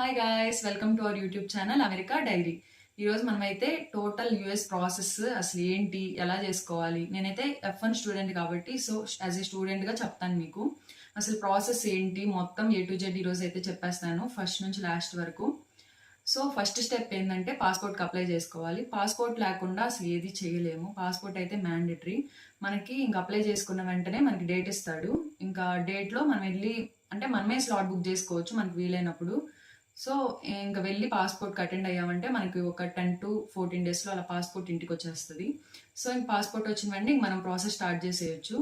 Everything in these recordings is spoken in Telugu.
Hi guys, welcome to our YouTube channel America diary. ఈరోజు మనమైతే టోటల్ యూఎస్ ప్రాసెస్ అసలు ఏంటి, ఎలా చేసుకోవాలి. నేనైతే F1 స్టూడెంట్ కాబట్టి యాజ్ ఏ స్టూడెంట్గా చెప్తాను మీకు అసలు ప్రాసెస్ ఏంటి మొత్తం A to Z ఈరోజు అయితే చెప్పేస్తాను ఫస్ట్ నుంచి లాస్ట్ వరకు. ఫస్ట్ స్టెప్ ఏంటంటే పాస్పోర్ట్కి అప్లై చేసుకోవాలి. పాస్పోర్ట్ లేకుండా అసలు ఏది చేయలేము. పాస్పోర్ట్ అయితే మ్యాండేటరీ. మనకి ఇంకా అప్లై చేసుకున్న వెంటనే మనకి డేట్ ఇస్తాడు. ఇంకా డేట్లో మనం వెళ్ళి అంటే మనమే స్లాట్ బుక్ చేసుకోవచ్చు మనకి వీలైనప్పుడు. సో ఇంకా వెళ్ళి పాస్పోర్ట్కి అటెండ్ అయ్యామంటే మనకి ఒక 10 to 14 డేస్లో అలా పాస్పోర్ట్ ఇంటికి వచ్చేస్తుంది. సో ఇంక పాస్పోర్ట్ వచ్చిన వెంటనే మనం ప్రాసెస్ స్టార్ట్ చేసేయచ్చు.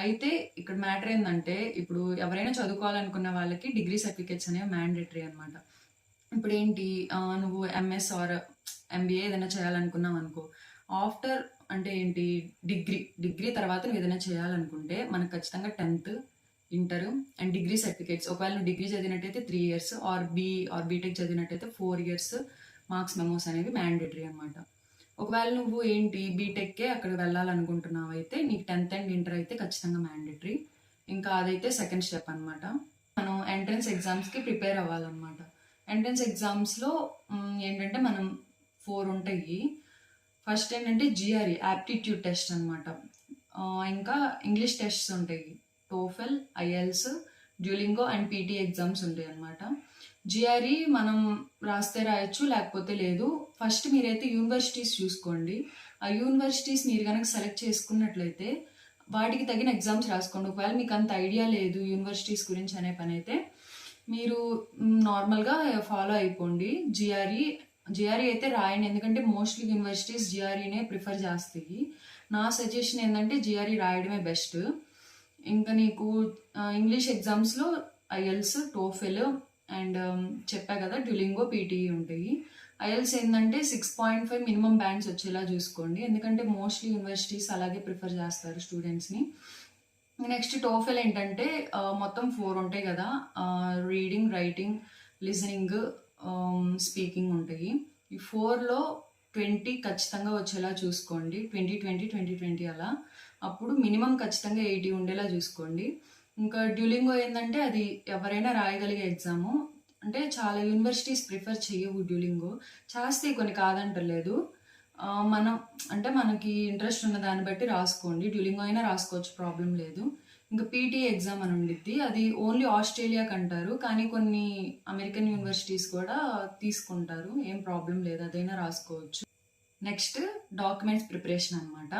అయితే ఇక్కడ మ్యాటర్ ఏంటంటే ఇప్పుడు ఎవరైనా చదువుకోవాలనుకున్న వాళ్ళకి డిగ్రీ సర్టిఫికేట్స్ అనేవి మ్యాండేటరీ అనమాట. ఇప్పుడు ఏంటి, నువ్వు ఎంఎస్ ఆర్ ఎంబీఏ ఏదైనా చేయాలనుకున్నావు అనుకో, ఆఫ్టర్ అంటే ఏంటి డిగ్రీ తర్వాత నువ్వు ఏదైనా చేయాలనుకుంటే మనకు ఖచ్చితంగా 10th inter and degree certificates. ఒకవేళ నువ్వు డిగ్రీ చదివినట్టయితే 3 years ఆర్ బీటెక్ చదివినట్టయితే 4 years మార్క్స్ మెమోస్ అనేవి మ్యాండేటరీ అనమాట. ఒకవేళ నువ్వు ఏంటి బీటెక్కే అక్కడ వెళ్ళాలనుకుంటున్నావు అయితే నీకు 10th అండ్ ఇంటర్ అయితే ఖచ్చితంగా మ్యాండేటరీ. ఇంకా అదైతే సెకండ్ స్టెప్ అనమాట. మనం ఎంట్రన్స్ ఎగ్జామ్స్కి ప్రిపేర్ అవ్వాలన్నమాట. ఎంట్రన్స్ ఎగ్జామ్స్లో ఏంటంటే మనం 4 ఉంటాయి. ఫస్ట్ ఏంటంటే జిఆర్ఈ యాప్టిట్యూడ్ టెస్ట్ అనమాట. ఇంకా ఇంగ్లీష్ టెస్ట్స్ ఉంటాయి, TOEFL, IELTS, Duolingo and PT exams ఉంటాయి అనమాట. జిఆర్ఈ మనం రాస్తే రాయొచ్చు, లేకపోతే లేదు. ఫస్ట్ మీరైతే యూనివర్సిటీస్ చూసుకోండి. ఆ యూనివర్సిటీస్ మీరు కనుక సెలెక్ట్ చేసుకున్నట్లయితే వాటికి తగిన ఎగ్జామ్స్ రాసుకోండి. ఒకవేళ మీకు అంత ఐడియా లేదు యూనివర్సిటీస్ గురించి అనే పని అయితే మీరు నార్మల్గా ఫాలో అయిపోండి. జిఆర్ఈ అయితే రాయండి, ఎందుకంటే మోస్ట్లీ యూనివర్సిటీస్ జిఆర్ఈనే ప్రిఫర్ చేస్తాయి. నా సజెషన్ ఏంటంటే జిఆర్ఈ రాయడమే బెస్ట్. ఇంకా నీకు ఇంగ్లీష్ ఎగ్జామ్స్లో ఐఎల్స్, టోఫెల్ అండ్ చెప్పా కదా డ్యూలింగో, పీటీఈ ఉంటాయి. ఐఎల్స్ ఏంటంటే 6.5 మినిమం బ్యాండ్స్ వచ్చేలా చూసుకోండి, ఎందుకంటే మోస్ట్లీ యూనివర్సిటీస్ అలాగే ప్రిఫర్ చేస్తారు స్టూడెంట్స్ని. నెక్స్ట్ టోఫెల్ ఏంటంటే మొత్తం 4 ఉంటాయి కదా, రీడింగ్, రైటింగ్, లిజనింగ్, స్పీకింగ్ ఉంటాయి. ఈ 4లో 20 ఖచ్చితంగా వచ్చేలా చూసుకోండి. 20 అలా. అప్పుడు మినిమం ఖచ్చితంగా 80 ఉండేలా చూసుకోండి. ఇంకా డ్యూలింగో ఏంటంటే అది ఎవరైనా రాయగలిగే ఎగ్జాము. అంటే చాలా యూనివర్సిటీస్ ప్రిఫర్ చేయవు డ్యూలింగో, చేస్తే కొన్ని కాదంటలేదు. మనం అంటే మనకి ఇంట్రెస్ట్ ఉన్న దాన్ని బట్టి రాసుకోండి. డ్యూలింగో అయినా రాసుకోవచ్చు, ప్రాబ్లం లేదు. ఇంకా పీటీ ఎగ్జామ్ అని ఉండిద్ది, అది ఓన్లీ ఆస్ట్రేలియాకి అంటారు, కానీ కొన్ని అమెరికన్ యూనివర్సిటీస్ కూడా తీసుకుంటారు, ఏం ప్రాబ్లం లేదు, అదైనా రాసుకోవచ్చు. నెక్స్ట్ డాక్యుమెంట్స్ ప్రిపరేషన్ అనమాట.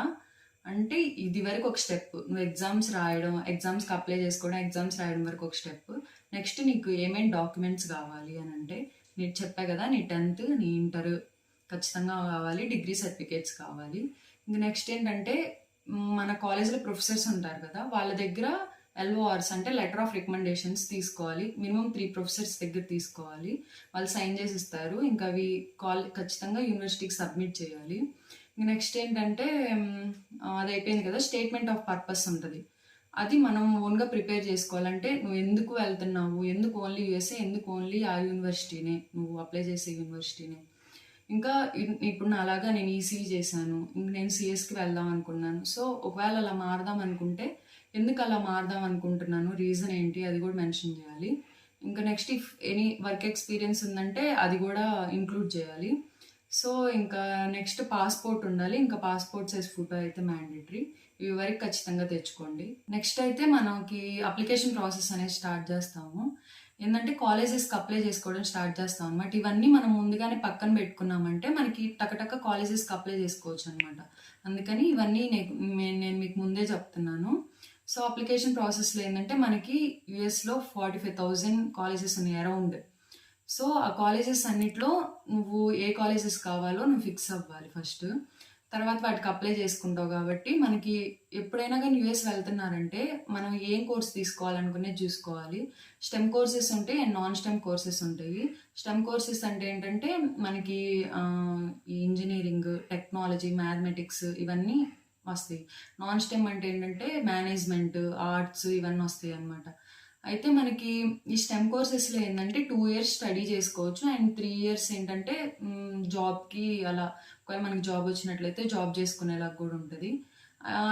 అంటే ఇది వరకు ఒక స్టెప్, నువ్వు ఎగ్జామ్స్ రాయడం, ఎగ్జామ్స్కి అప్లై చేసుకోవడం, ఎగ్జామ్స్ రాయడం వరకు ఒక స్టెప్. నెక్స్ట్ నీకు ఏమేమి డాక్యుమెంట్స్ కావాలి అని అంటే నేను చెప్పా కదా, నీ 10th, నీ ఇంటర్ ఖచ్చితంగా కావాలి, డిగ్రీ సర్టిఫికేట్స్ కావాలి. ఇంక నెక్స్ట్ ఏంటంటే మన కాలేజ్లో ప్రొఫెసర్స్ ఉంటారు కదా, వాళ్ళ దగ్గర LORs అంటే లెటర్ ఆఫ్ రికమెండేషన్స్ తీసుకోవాలి. మినిమం 3 ప్రొఫెసర్స్ దగ్గర తీసుకోవాలి, వాళ్ళు సైన్ చేసి ఇస్తారు. ఇంకా అవి ఖచ్చితంగా యూనివర్సిటీకి సబ్మిట్ చేయాలి. నెక్స్ట్ ఏంటంటే అది అయిపోయింది కదా, స్టేట్మెంట్ ఆఫ్ పర్పస్ ఉంటుంది. అది మనం ఓన్గా ప్రిపేర్ చేసుకోవాలంటే నువ్వు ఎందుకు వెళ్తున్నావు, ఎందుకు ఓన్లీ యూఎస్ఏ, ఎందుకు ఓన్లీ ఆ యూనివర్సిటీనే, నువ్వు అప్లై చేసే యూనివర్సిటీనే. ఇంకా ఇప్పుడు అలాగా నేను ఈసీఈ చేశాను, ఇంక నేను సిఎస్కి వెళ్దాం అనుకున్నాను. సో ఒకవేళ అలా మారదాం అనుకుంటే ఎందుకు అలా మారదాం అనుకుంటున్నాను, రీజన్ ఏంటి, అది కూడా మెన్షన్ చేయాలి. ఇంకా next if any work experience ఉందంటే అది కూడా ఇంక్లూడ్ చేయాలి. సో ఇంకా నెక్స్ట్ పాస్పోర్ట్ ఉండాలి. ఇంకా పాస్పోర్ట్ సైజ్ ఫోటో అయితే మ్యాండేటరీ. ఇవి వరకు ఖచ్చితంగా తెచ్చుకోండి. నెక్స్ట్ అయితే మనకి అప్లికేషన్ ప్రాసెస్ అనేది స్టార్ట్ చేస్తాము. ఏంటంటే కాలేజెస్కి అప్లై చేసుకోవడం స్టార్ట్ చేస్తాం అనమాట. ఇవన్నీ మనం ముందుగానే పక్కన పెట్టుకున్నామంటే మనకి టకటక కాలేజెస్కి అప్లై చేసుకోవచ్చు అనమాట. అందుకని ఇవన్నీ నేను మీకు ముందే చెప్తున్నాను. సో అప్లికేషన్ ప్రాసెస్లో ఏంటంటే మనకి యుఎస్లో 45,000 కాలేజెస్ ఉన్నాయి అరౌండ్. సో ఆ కాలేజెస్ అన్నిట్లో నువ్వు ఏ కాలేజెస్ కావాలో నువ్వు ఫిక్స్ అవ్వాలి ఫస్ట్. తర్వాత వాటికి అప్లై చేసుకుంటావు కాబట్టి మనకి ఎప్పుడైనా కానీ యూఎస్ వెళ్తున్నారంటే మనం ఏం కోర్స్ తీసుకోవాలనుకునేది చూసుకోవాలి. స్టెమ్ కోర్సెస్ ఉంటాయి అండ్ నాన్ స్టెమ్ కోర్సెస్ ఉంటాయి. స్టెమ్ కోర్సెస్ అంటే ఏంటంటే మనకి ఈ ఇంజనీరింగ్, టెక్నాలజీ, మ్యాథమెటిక్స్ ఇవన్నీ వస్తాయి. నాన్ స్టెమ్ అంటే ఏంటంటే మేనేజ్మెంట్, ఆర్ట్స్ ఇవన్నీ వస్తాయి అన్నమాట. అయితే మనకి ఈ స్టెమ్ కోర్సెస్లో ఏంటంటే 2 years స్టడీ చేసుకోవచ్చు అండ్ 3 years ఏంటంటే జాబ్కి అలా ఒకవేళ మనకి జాబ్ వచ్చినట్లయితే జాబ్ చేసుకునేలాగా కూడా ఉంటుంది.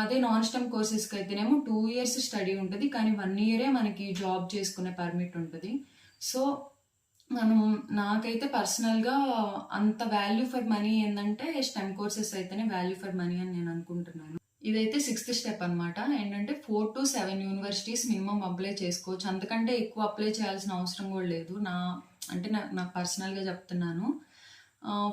అదే నాన్ స్టెమ్ కోర్సెస్కి అయితేనేమో 2 years స్టడీ ఉంటుంది, కానీ 1 year మనకి జాబ్ చేసుకునే పర్మిట్ ఉంటుంది. సో మనం నాకైతే పర్సనల్‌గా అంత వాల్యూ ఫర్ మనీ ఏందంటే స్టెమ్ కోర్సెస్ అయితేనే వాల్యూ ఫర్ మనీ అని నేను అనుకుంటున్నాను. ఇదైతే సిక్స్త్ స్టెప్ అనమాట. ఏంటంటే 4-7 యూనివర్సిటీస్ మినిమమ్ అప్లై చేసుకోవచ్చు. అంతకంటే ఎక్కువ అప్లై చేయాల్సిన అవసరం కూడా లేదు. నాకు పర్సనల్‌గా చెప్తున్నాను.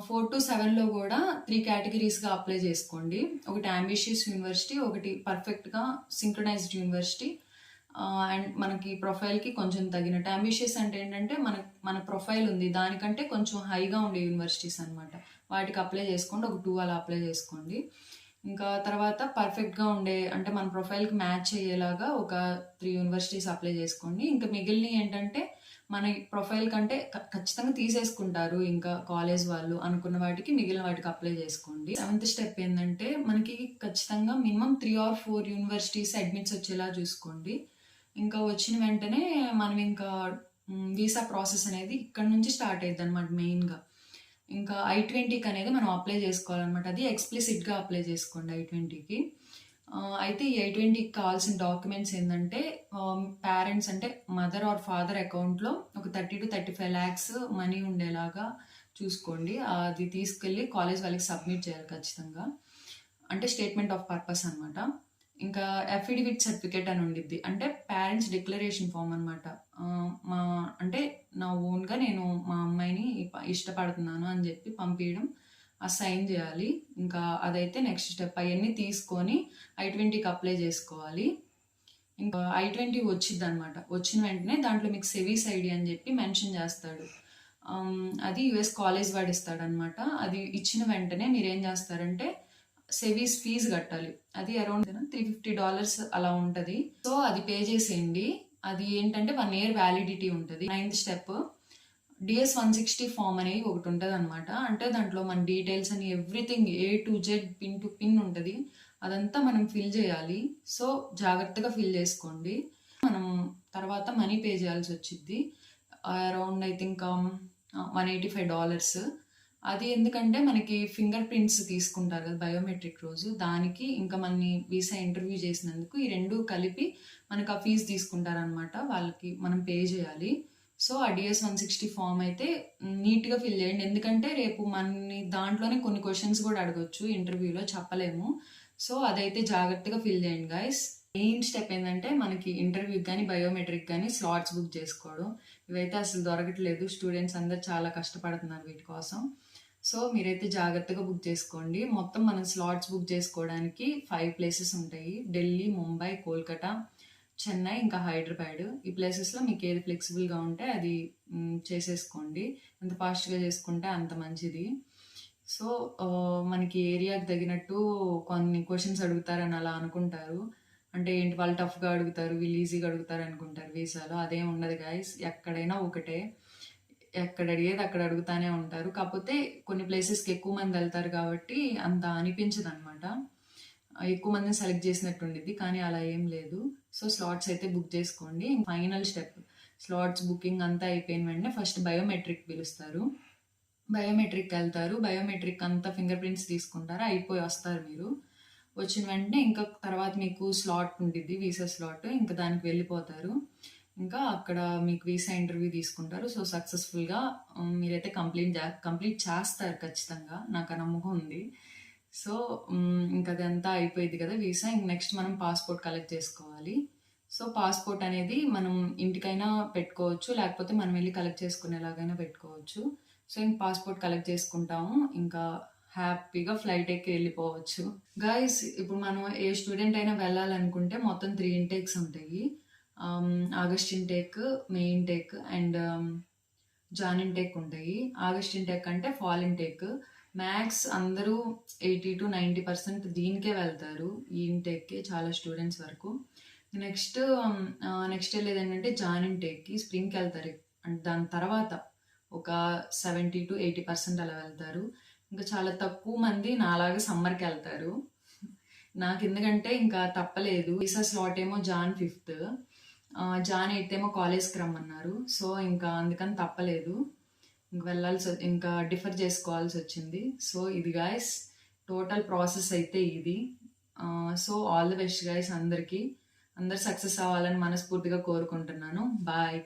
4-7లో కూడా 3 కేటగిరీస్‌గా అప్లై చేసుకోండి. ఒకటి అంబిషియస్ యూనివర్సిటీ, ఒకటి పర్ఫెక్ట్‌గా సింక్రనైజ్డ్ యూనివర్సిటీ, అండ్ మనకి ప్రొఫైల్‌కి కొంచెం తగినట్టు. అంబిషియస్ అంటే ఏంటంటే మన ప్రొఫైల్ ఉంది దానికంటే కొంచెం హైగా ఉండే యూనివర్సిటీస్ అనమాట. వాటికి అప్లై చేసుకోండి. ఒక 2 అలా అప్లై చేసుకోండి. ఇంకా తర్వాత పర్ఫెక్ట్‌గా ఉండే అంటే మన ప్రొఫైల్‌కి మ్యాచ్ అయ్యేలాగా ఒక 3 యూనివర్సిటీస్ అప్లై చేసుకోండి. ఇంకా మిగిలినయి ఏంటంటే మన ప్రొఫైల్ కంటే ఖచ్చితంగా తీసేసుకుంటారు ఇంకా కాలేజ్ వాళ్ళు అనుకున్న వాటికి, మిగిలిన వాటికి అప్లై చేసుకోండి. సెవెంత్ స్టెప్ ఏంటంటే మనకి ఖచ్చితంగా మినిమం 3 ఆర్ 4 యూనివర్సిటీస్ అడ్మిట్స్ వచ్చేలా చూసుకోండి. ఇంకా వచ్చిన వెంటనే మనం ఇంకా వీసా ప్రాసెస్ అనేది ఇక్కడ నుంచి స్టార్ట్ అయ్యిద్ది అనమాట మెయిన్‌గా. ఇంకా I-20కి అనేది మనం అప్లై చేసుకోవాలన్నమాట. అది ఎక్స్‌ప్లిసిట్‌గా అప్లై చేసుకోండి I-20కి. అయితే ఈ I-20కి కావాల్సిన డాక్యుమెంట్స్ ఏందంటే పేరెంట్స్ అంటే మదర్ ఆర్ ఫాదర్ అకౌంట్‌లో ఒక 30-35 లాక్స్ మనీ ఉండేలాగా చూసుకోండి. అది తీసుకెళ్ళి కాలేజ్ వాళ్ళకి సబ్మిట్ చేయాలి ఖచ్చితంగా. అంటే స్టేట్మెంట్ ఆఫ్ పర్పస్ అనమాట. ఇంకా అఫిడవిట్ సర్టిఫికేట్ అని ఉండిద్ది. అంటే పేరెంట్స్ డిక్లరేషన్ ఫామ్ అనమాట. మా అంటే నా ఓన్‌గా నేను మా అమ్మాయిని ఇష్టపడుతున్నాను అని చెప్పి పంపియడం, సైన్ చేయాలి. ఇంకా అదైతే నెక్స్ట్ స్టెప్. అవన్నీ తీసుకొని I-20కి అప్లై చేసుకోవాలి. ఇంకా I-20 వచ్చిద్దనమాట. వచ్చిన వెంటనే దాంట్లో మీకు సెవీస్ ఐడి అని చెప్పి మెన్షన్ చేస్తాడు. అది యుఎస్ కాలేజ్ వాడు ఇస్తాడనమాట. అది ఇచ్చిన వెంటనే మీరేం చేస్తారంటే సెవీస్ ఫీజు కట్టాలి. అది అరౌండ్ $350 అలా ఉంటుంది. సో అది పే చేసేయండి. అది ఏంటంటే 1 year వ్యాలిడిటీ ఉంటుంది. 9th స్టెప్ DS-160 ఫామ్ అనేది ఒకటి ఉంటుంది అనమాట. అంటే దాంట్లో మన డీటెయిల్స్ అని everything A to Z pin to pin ఉంటుంది. అదంతా మనం ఫిల్ చేయాలి. సో జాగ్రత్తగా ఫిల్ చేసుకోండి. మనం తర్వాత మనీ పే చేయాల్సి వచ్చింది. Around I think $185. అది ఎందుకంటే మనకి ఫింగర్ ప్రింట్స్ తీసుకుంటారు కదా బయోమెట్రిక్ రోజు, దానికి ఇంకా మనని వీసా ఇంటర్వ్యూ చేసినందుకు ఈ రెండు కలిపి మనకు ఆ ఫీజు తీసుకుంటారనమాట. వాళ్ళకి మనం పే చేయాలి. సో ఆ DS-160 ఫామ్ అయితే నీట్గా ఫిల్ చేయండి. ఎందుకంటే రేపు మనని దాంట్లోనే కొన్ని క్వశ్చన్స్ కూడా అడగొచ్చు ఇంటర్వ్యూలో, చెప్పలేము. సో అదైతే జాగ్రత్తగా ఫిల్ చేయండి గైస్. మెయిన్ స్టెప్ ఏంటంటే మనకి ఇంటర్వ్యూకి కానీ బయోమెట్రిక్ కానీ స్లాట్స్ బుక్ చేసుకోవడం. ఇవైతే అసలు దొరకట్లేదు. స్టూడెంట్స్ అందరు చాలా కష్టపడుతున్నారు వీటి కోసం. సో మీరైతే జాగ్రత్తగా బుక్ చేసుకోండి. మొత్తం మనం స్లాట్స్ బుక్ చేసుకోవడానికి 5 ప్లేసెస్ ఉంటాయి. ఢిల్లీ, ముంబై, కోల్కతా, చెన్నై, ఇంకా హైదరాబాద్. ఈ ప్లేసెస్లో మీకు ఏది ఫ్లెక్సిబుల్గా ఉంటే అది చేసేసుకోండి. ఎంత ఫాస్ట్గా చేసుకుంటే అంత మంచిది. సో మనకి ఏరియాకి తగినట్టు కొన్ని క్వశ్చన్స్ అడుగుతారని అలా అనుకుంటారు. అంటే ఏంటి వాళ్ళు టఫ్గా అడుగుతారు, వీళ్ళు ఈజీగా అడుగుతారు అనుకుంటారు వీసాలో. అదేం ఉండదు గైస్. ఎక్కడైనా ఒకటే. ఎక్కడ అడిగేది అక్కడ అడుగుతానే ఉంటారు. కాకపోతే కొన్ని ప్లేసెస్కి ఎక్కువ మంది వెళ్తారు కాబట్టి అంత అనిపించదు అనమాట. ఎక్కువ మందిని సెలెక్ట్ చేసినట్టు ఉండిద్ది, కానీ అలా ఏం లేదు. సో స్లాట్స్ అయితే బుక్ చేసుకోండి. ఫైనల్ స్టెప్ స్లాట్స్ బుకింగ్ అంతా అయిపోయిన వెంటనే ఫస్ట్ బయోమెట్రిక్ పిలుస్తారు. బయోమెట్రిక్ వెళ్తారు. బయోమెట్రిక్ అంతా ఫింగర్ ప్రింట్స్ తీసుకుంటారు. అయిపోయి వస్తారు మీరు. వచ్చిన వెంటనే ఇంకా తర్వాత మీకు స్లాట్ ఉంటుంది, వీసా స్లాట్. ఇంకా దానికి వెళ్ళిపోతారు. ఇంకా అక్కడ మీకు వీసా ఇంటర్వ్యూ తీసుకుంటారు. సో సక్సెస్ఫుల్గా మీరైతే కంప్లీట్ చేస్తారు ఖచ్చితంగా. నాకు ఆ నమ్మకం ఉంది. సో ఇంకా అదంతా అయిపోయింది కదా వీసా. ఇంక నెక్స్ట్ మనం పాస్పోర్ట్ కలెక్ట్ చేసుకోవాలి. సో పాస్పోర్ట్ అనేది మనం ఇంటికైనా పెట్టుకోవచ్చు, లేకపోతే మనం వెళ్ళి కలెక్ట్ చేసుకునేలాగైనా పెట్టుకోవచ్చు. సో ఇంక పాస్పోర్ట్ కలెక్ట్ చేసుకుంటాము. ఇంకా హ్యాపీగా ఫ్లైట్ ఎక్కి వెళ్ళిపోవచ్చు. గైస్ ఇప్పుడు మనం ఏ స్టూడెంట్ అయినా వెళ్ళాలనుకుంటే మొత్తం 3 ఇంటేక్స్ ఉంటాయి. August intake, May intake and Jan intake ఉంటాయి. ఆగస్ట్ ఇంటేక్ అంటే ఫాల్ ఇంటేక్. మ్యాక్స్ అందరూ 80-90% దీనికే వెళ్తారు, ఈ ఇంటేక్కి చాలా స్టూడెంట్స్ వరకు. నెక్స్ట్ వెళ్ళేది ఏంటంటే జాన్ ఇంటేక్కి, స్ప్రింగ్కి వెళ్తారు. అండ్ దాని తర్వాత ఒక 70-80% అలా వెళ్తారు. ఇంకా చాలా తక్కువ మంది నాలాగా సమ్మర్కి వెళ్తారు. నాకు ఎందుకంటే ఇంకా తప్పలేదు. వీసా స్లాట్ ఏమో జాన్ 5th, జాన్ 8th ఏమో కాలేజ్కి రమ్మన్నారు. సో ఇంకా అందుకని తప్పలేదు, ఇంకా డిఫర్ చేసుకోవాల్సి వచ్చింది. సో ఇది గాయస్ టోటల్ ప్రాసెస్ అయితే ఇది. So all the best guys అందరికీ. అందరు సక్సెస్ అవ్వాలని మనస్ఫూర్తిగా కోరుకుంటున్నాను. బాయ్.